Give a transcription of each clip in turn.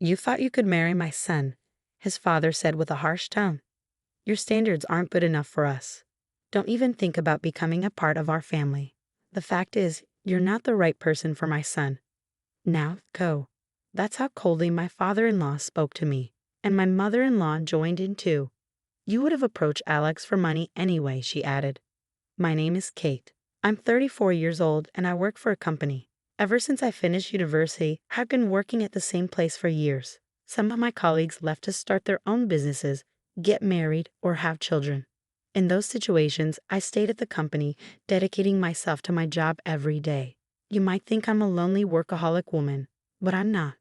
You thought you could marry my son, his father said with a harsh tone. Your standards aren't good enough for us. Don't even think about becoming a part of our family. The fact is, you're not the right person for my son. Now, go. That's how coldly my father-in-law spoke to me, and my mother-in-law joined in too. You would have approached Alex for money anyway, she added. My name is Kate. I'm 34 years old and I work for a company. Ever since I finished university, I've been working at the same place for years. Some of my colleagues left to start their own businesses, get married, or have children. In those situations, I stayed at the company, dedicating myself to my job every day. You might think I'm a lonely workaholic woman, but I'm not.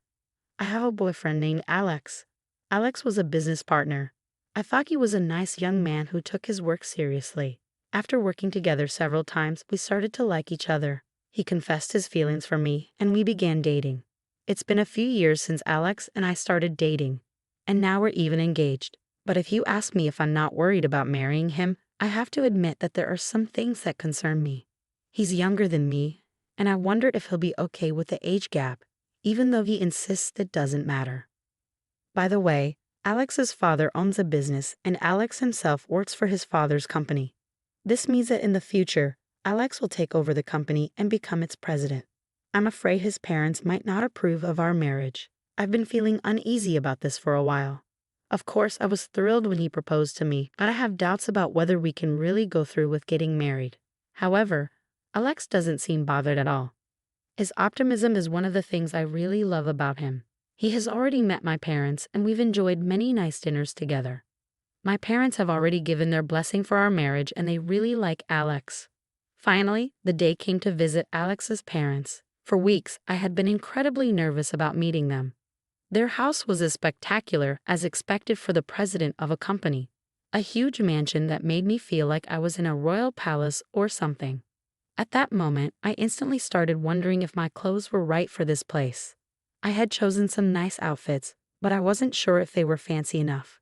I have a boyfriend named Alex. Alex was a business partner. I thought he was a nice young man who took his work seriously. After working together several times, we started to like each other. He confessed his feelings for me, and we began dating. It's been a few years since Alex and I started dating, and now we're even engaged. But if you ask me if I'm not worried about marrying him, I have to admit that there are some things that concern me. He's younger than me, and I wonder if he'll be okay with the age gap, even though he insists it doesn't matter. By the way, Alex's father owns a business, and Alex himself works for his father's company. This means that in the future, Alex will take over the company and become its president. I'm afraid his parents might not approve of our marriage. I've been feeling uneasy about this for a while. Of course, I was thrilled when he proposed to me, but I have doubts about whether we can really go through with getting married. However, Alex doesn't seem bothered at all. His optimism is one of the things I really love about him. He has already met my parents, and we've enjoyed many nice dinners together. My parents have already given their blessing for our marriage, and they really like Alex. Finally, the day came to visit Alex's parents. For weeks, I had been incredibly nervous about meeting them. Their house was as spectacular as expected for the president of a company. A huge mansion that made me feel like I was in a royal palace or something. At that moment, I instantly started wondering if my clothes were right for this place. I had chosen some nice outfits, but I wasn't sure if they were fancy enough.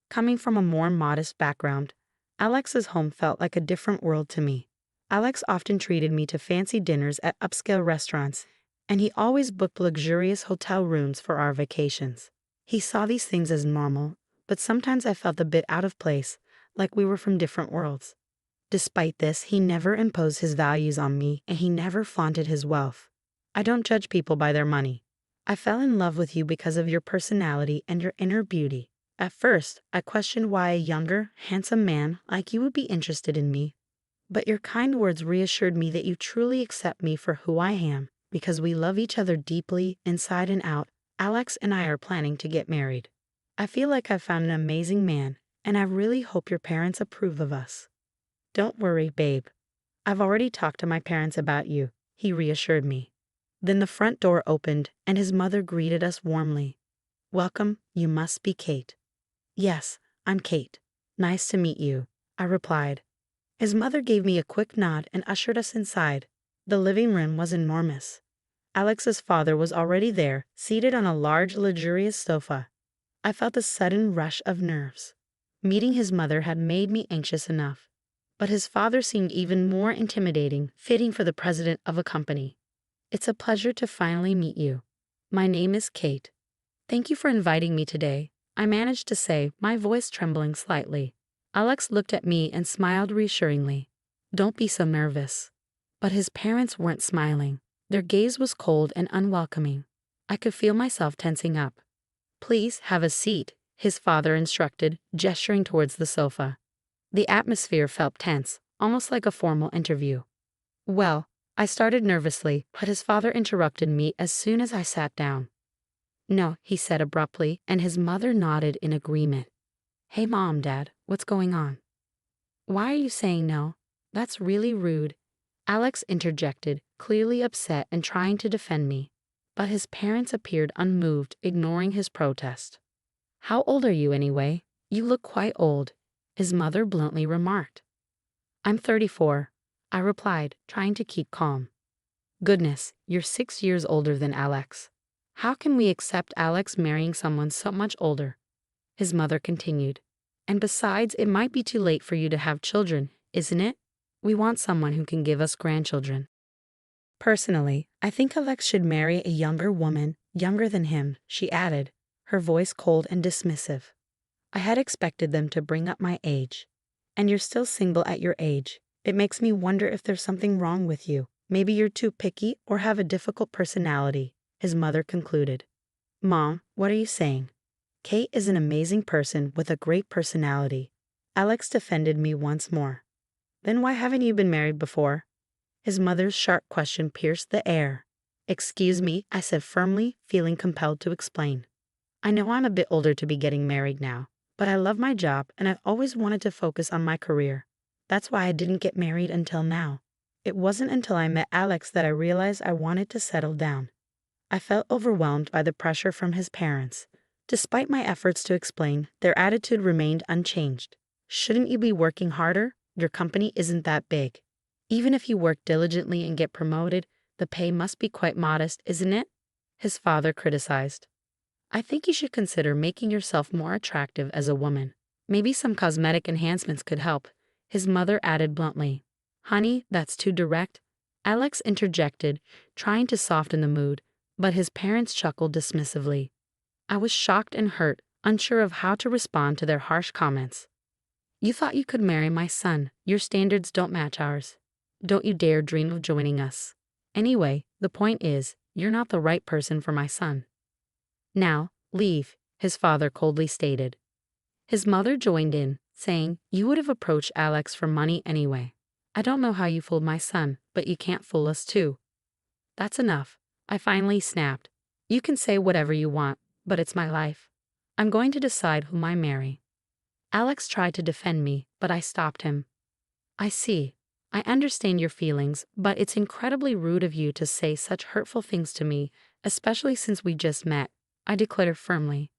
Coming from a more modest background, Alex's home felt like a different world to me. Alex often treated me to fancy dinners at upscale restaurants, and he always booked luxurious hotel rooms for our vacations. He saw these things as normal, but sometimes I felt a bit out of place, like we were from different worlds. Despite this, he never imposed his values on me, and he never flaunted his wealth. I don't judge people by their money. I fell in love with you because of your personality and your inner beauty. At first, I questioned why a younger, handsome man like you would be interested in me. But your kind words reassured me that you truly accept me for who I am. Because we love each other deeply, inside and out, Alex and I are planning to get married. I feel like I've found an amazing man, and I really hope your parents approve of us. Don't worry, babe. I've already talked to my parents about you, he reassured me. Then the front door opened, and his mother greeted us warmly. Welcome, you must be Kate. Yes, I'm Kate. Nice to meet you, I replied. His mother gave me a quick nod and ushered us inside. The living room was enormous. Alex's father was already there, seated on a large, luxurious sofa. I felt a sudden rush of nerves. Meeting his mother had made me anxious enough. But his father seemed even more intimidating, fitting for the president of a company. It's a pleasure to finally meet you. My name is Kate. Thank you for inviting me today, I managed to say, my voice trembling slightly. Alex looked at me and smiled reassuringly. Don't be so nervous. But his parents weren't smiling. Their gaze was cold and unwelcoming. I could feel myself tensing up. Please have a seat, his father instructed, gesturing towards the sofa. The atmosphere felt tense, almost like a formal interview. Well, I started nervously, but his father interrupted me as soon as I sat down. No, he said abruptly, and his mother nodded in agreement. Hey Mom, Dad, what's going on? Why are you saying no? That's really rude. Alex interjected, clearly upset and trying to defend me. But his parents appeared unmoved, ignoring his protest. How old are you anyway? You look quite old, his mother bluntly remarked. I'm 34, I replied, trying to keep calm. Goodness, you're 6 years older than Alex. How can we accept Alex marrying someone so much older? His mother continued. And besides, it might be too late for you to have children, isn't it? We want someone who can give us grandchildren. Personally, I think Alex should marry a younger woman, younger than him, she added. her voice cold and dismissive. I had expected them to bring up my age. And you're still single at your age. It makes me wonder if there's something wrong with you. Maybe you're too picky or have a difficult personality, his mother concluded. Mom, what are you saying? Kate is an amazing person with a great personality. Alex defended me once more. Then why haven't you been married before? His mother's sharp question pierced the air. Excuse me, I said firmly, feeling compelled to explain. I know I'm a bit older to be getting married now, but I love my job and I've always wanted to focus on my career. That's why I didn't get married until now. It wasn't until I met Alex that I realized I wanted to settle down. I felt overwhelmed by the pressure from his parents. Despite my efforts to explain, their attitude remained unchanged. Shouldn't you be working harder? Your company isn't that big. Even if you work diligently and get promoted, the pay must be quite modest, isn't it? His father criticized. I think you should consider making yourself more attractive as a woman. Maybe some cosmetic enhancements could help, his mother added bluntly. Honey, that's too direct. Alex interjected, trying to soften the mood, but his parents chuckled dismissively. I was shocked and hurt, unsure of how to respond to their harsh comments. You thought you could marry my son. Your standards don't match ours. Don't you dare dream of joining us. Anyway, the point is, you're not the right person for my son. Now, leave, his father coldly stated. His mother joined in, saying, You would have approached Alex for money anyway. I don't know how you fooled my son, but you can't fool us too. That's enough, I finally snapped. You can say whatever you want, but it's my life. I'm going to decide whom I marry. Alex tried to defend me, but I stopped him. I see. I understand your feelings, but it's incredibly rude of you to say such hurtful things to me, especially since we just met, I declared firmly.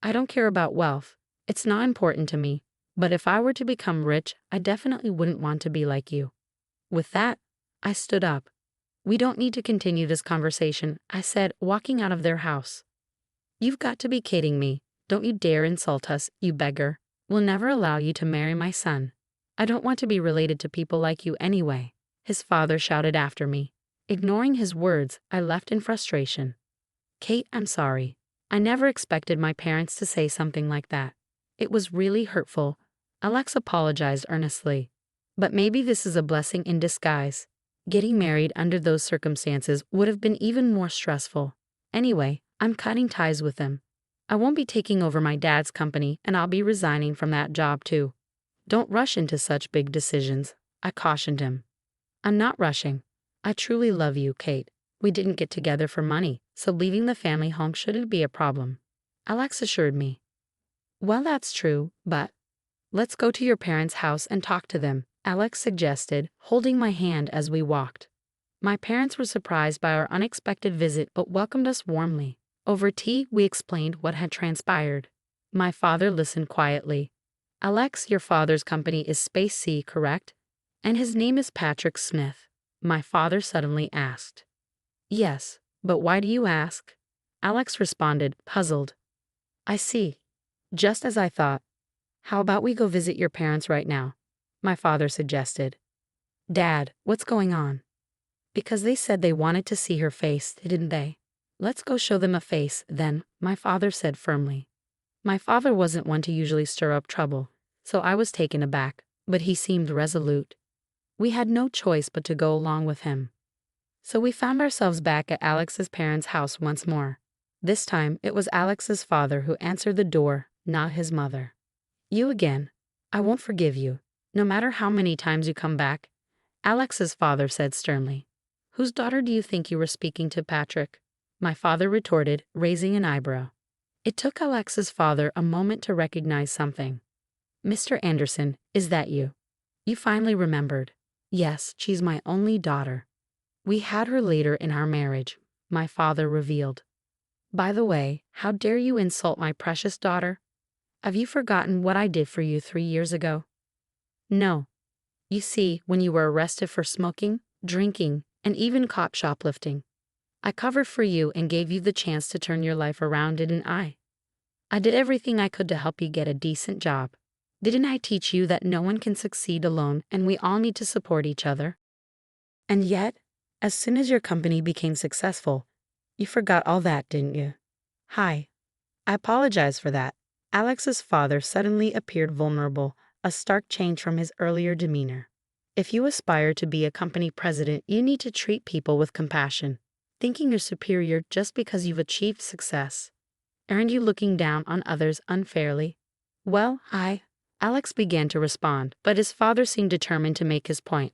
I don't care about wealth. It's not important to me, but if I were to become rich, I definitely wouldn't want to be like you. With that, I stood up. We don't need to continue this conversation, I said, walking out of their house. You've got to be kidding me. Don't you dare insult us, you beggar. We'll never allow you to marry my son. I don't want to be related to people like you anyway, his father shouted after me. Ignoring his words, I left in frustration. Kate, I'm sorry. I never expected my parents to say something like that. It was really hurtful. Alex apologized earnestly. But maybe this is a blessing in disguise. Getting married under those circumstances would have been even more stressful. Anyway, I'm cutting ties with them. I won't be taking over my dad's company and I'll be resigning from that job too. Don't rush into such big decisions, I cautioned him. I'm not rushing. I truly love you, Kate. We didn't get together for money, so leaving the family home shouldn't be a problem, Alex assured me. Well, that's true, but let's go to your parents' house and talk to them, Alex suggested, holding my hand as we walked. My parents were surprised by our unexpected visit but welcomed us warmly. Over tea, we explained what had transpired. My father listened quietly. Alex, your father's company is Space C, correct? And his name is Patrick Smith, my father suddenly asked. Yes, but why do you ask? Alex responded, puzzled. I see. Just as I thought. How about we go visit your parents right now? My father suggested. Dad, what's going on? Because they said they wanted to see her face, didn't they? Let's go show them a face, then, my father said firmly. My father wasn't one to usually stir up trouble, so I was taken aback, but he seemed resolute. We had no choice but to go along with him. So we found ourselves back at Alex's parents' house once more. This time, it was Alex's father who answered the door, not his mother. You again. I won't forgive you, no matter how many times you come back, Alex's father said sternly. Whose daughter do you think you were speaking to, Patrick? My father retorted, raising an eyebrow. It took Alex's father a moment to recognize something. Mr. Anderson, is that you? You finally remembered. Yes, she's my only daughter. We had her later in our marriage, my father revealed. By the way, how dare you insult my precious daughter? Have you forgotten what I did for you 3 years ago? No. You see, when you were arrested for smoking, drinking, and even caught shoplifting, I covered for you and gave you the chance to turn your life around, didn't I? I did everything I could to help you get a decent job. Didn't I teach you that no one can succeed alone and we all need to support each other? And yet, as soon as your company became successful, you forgot all that, didn't you? Hi, I apologize for that. Alex's father suddenly appeared vulnerable, a stark change from his earlier demeanor. If you aspire to be a company president, you need to treat people with compassion. Thinking you're superior just because you've achieved success. Aren't you looking down on others unfairly? Well, Alex began to respond, but his father seemed determined to make his point.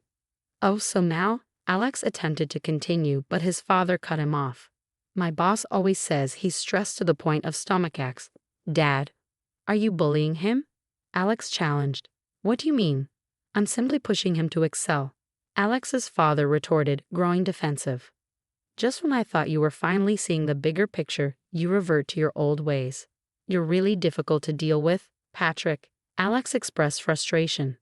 Oh, so now? Alex attempted to continue, but his father cut him off. My boss always says he's stressed to the point of stomachaches. Dad, are you bullying him? Alex challenged. What do you mean? I'm simply pushing him to excel. Alex's father retorted, growing defensive. Just when I thought you were finally seeing the bigger picture, you revert to your old ways. You're really difficult to deal with, Patrick. Alex expressed frustration.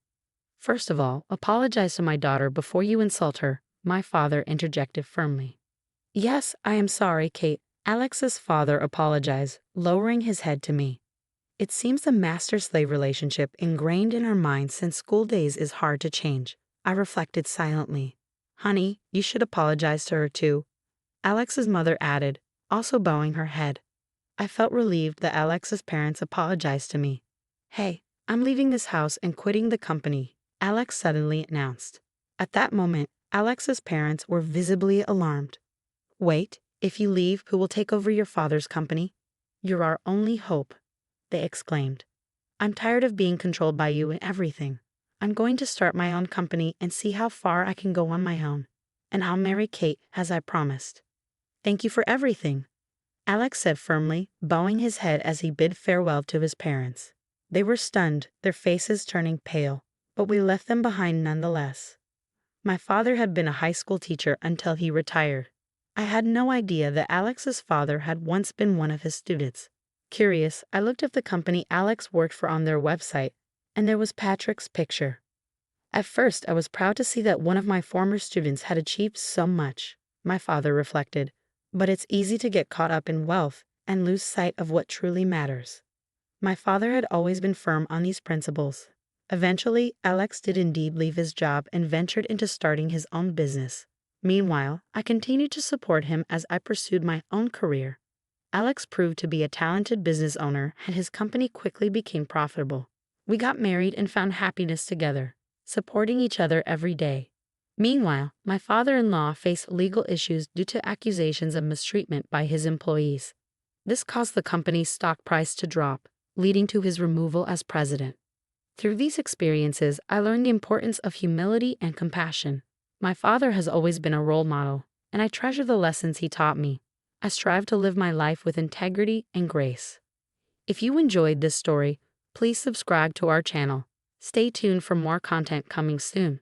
First of all, apologize to my daughter before you insult her, my father interjected firmly. Yes, I am sorry, Kate. Alex's father apologized, lowering his head to me. It seems the master-slave relationship ingrained in our minds since school days is hard to change. I reflected silently. Honey, you should apologize to her too, Alex's mother added, also bowing her head. I felt relieved that Alex's parents apologized to me. Hey, I'm leaving this house and quitting the company, Alex suddenly announced. At that moment, Alex's parents were visibly alarmed. Wait, if you leave, who will take over your father's company? You're our only hope, they exclaimed. I'm tired of being controlled by you in everything. I'm going to start my own company and see how far I can go on my own. And I'll marry Kate, as I promised. Thank you for everything, Alex said firmly, bowing his head as he bid farewell to his parents. They were stunned, their faces turning pale, but we left them behind nonetheless. My father had been a high school teacher until he retired. I had no idea that Alex's father had once been one of his students. Curious, I looked up the company Alex worked for on their website, and there was Patrick's picture. At first, I was proud to see that one of my former students had achieved so much, my father reflected. But it's easy to get caught up in wealth and lose sight of what truly matters. My father had always been firm on these principles. Eventually, Alex did indeed leave his job and ventured into starting his own business. Meanwhile, I continued to support him as I pursued my own career. Alex proved to be a talented business owner, and his company quickly became profitable. We got married and found happiness together, supporting each other every day. Meanwhile, my father-in-law faced legal issues due to accusations of mistreatment by his employees. This caused the company's stock price to drop, leading to his removal as president. Through these experiences, I learned the importance of humility and compassion. My father has always been a role model, and I treasure the lessons he taught me. I strive to live my life with integrity and grace. If you enjoyed this story, please subscribe to our channel. Stay tuned for more content coming soon.